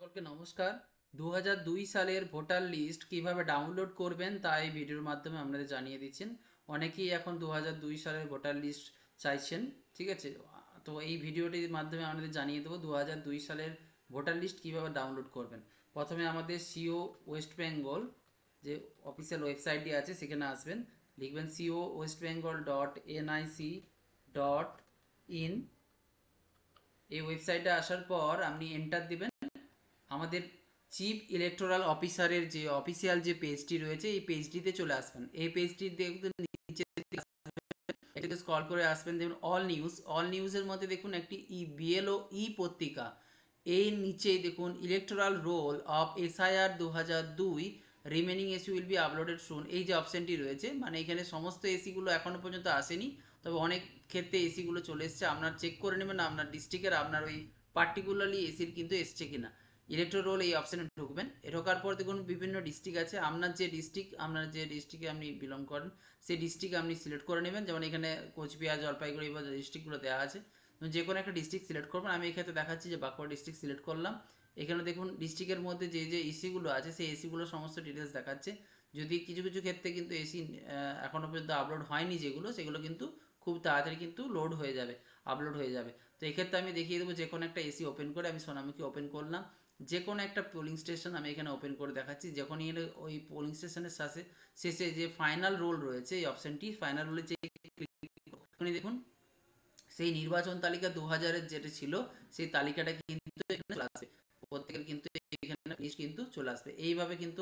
সকলকে নমস্কার। 2002 সালের ভোটার লিস্ট কিভাবে ডাউনলোড করবেন তা এই ভিডিওর মাধ্যমে আপনাদের জানিয়ে দিচ্ছেন। অনেকেই এখন 2002 সালের ভোটার লিস্ট চাইছেন, ঠিক আছে? তো এই ভিডিওটির মাধ্যমে আপনাদের জানিয়ে দেবো 2002 সালের ভোটার লিস্ট কিভাবে ডাউনলোড করবেন। প্রথমে আমাদের সিও ওয়েস্ট বেঙ্গল যে অফিসিয়াল ওয়েবসাইটটি আছে সেখানে আসবেন, লিখবেন co.westbengal.nic.in। এই ওয়েবসাইটে আসার পর আপনি এন্টার দিবেন। আমাদের চিফ ইলেকটোরাল অফিসারের যে অফিসিয়াল যে পেজটি রয়েছে এই পেজটিতে চলে আসবেন। এই পেজটি দেখবেন নিচে এটাকে স্ক্রল করে আসবেন, দেখুন অল নিউজের মধ্যে দেখুন একটি বিএলও পত্রিকা, এই নিচে দেখুন electoral roll of SIR 2002 remaining AC will be uploaded soon. এই যে অপশনটি রয়েছে, মানে এখানে সমস্ত এসিগুলো এখনো পর্যন্ত আসেনি, তবে অনেক ক্ষেত্রে এসিগুলো চলে এসছে। আপনার চেক করে নেবেন আপনার ডিস্ট্রিক্টের আপনার ওই পার্টিকুলারলি এসির কিন্তু এসছে কিনা। ইলেকট্রো রোল এই অপশানে ঢুকবেন। ঢোকার পর দেখুন বিভিন্ন ডিস্ট্রিক্ট আছে। আপনার যে ডিস্ট্রিক্টে আপনি বিলং করেন সেই ডিস্ট্রিক্ট আপনি সিলেক্ট করে নেবেন। যেমন এখানে কোচবিহার, জলপাইগুড়ি বা ডিস্ট্রিক্টগুলো দেওয়া আছে, যে কোনো একটা ডিস্ট্রিক্ট সিলেক্ট করবেন। আমি এক্ষেত্রে দেখাচ্ছি যে বাঁকুড়া ডিস্ট্রিক্ট সিলেক্ট করলাম। এখানে দেখুন ডিস্ট্রিক্টের মধ্যে যে যে এসিগুলো আছে সেই এসিগুলোর সমস্ত ডিটেলস দেখাচ্ছে। যদি কিছু কিছু ক্ষেত্রে কিন্তু এসি এখনও পর্যন্ত আপলোড হয়নি, সেগুলো কিন্তু খুব তাড়াতাড়ি কিন্তু লোড হয়ে যাবে, আপলোড হয়ে যাবে। তো এক্ষেত্রে আমি দেখিয়ে দেবো যে কোনো একটা এসি ওপেন করে, আমি সোনামুখী ওপেন করলাম। যে কোনো একটা পোলিং স্টেশন আমি এখানে ওপেন করে দেখাচ্ছি। যখনই ওই পোলিং স্টেশনের শেষে যে ফাইনাল রোল রয়েছে এই অপশানটি, ফাইনাল রোলে যে দেখুন সেই নির্বাচন তালিকা 2000-এর যেটা ছিল সেই তালিকাটা কিন্তু এখানে চলে আসবে। প্রত্যেকের কিন্তু এখানে লিস্ট কিন্তু চলে আসবে। এইভাবে কিন্তু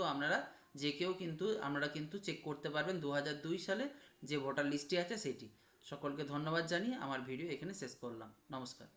আপনারা কিন্তু চেক করতে পারবেন 2002 সালে যে ভোটার লিস্টটি আছে সেটি। সকলকে ধন্যবাদ জানিয়ে আমার ভিডিও এখানে শেষ করলাম। নমস্কার।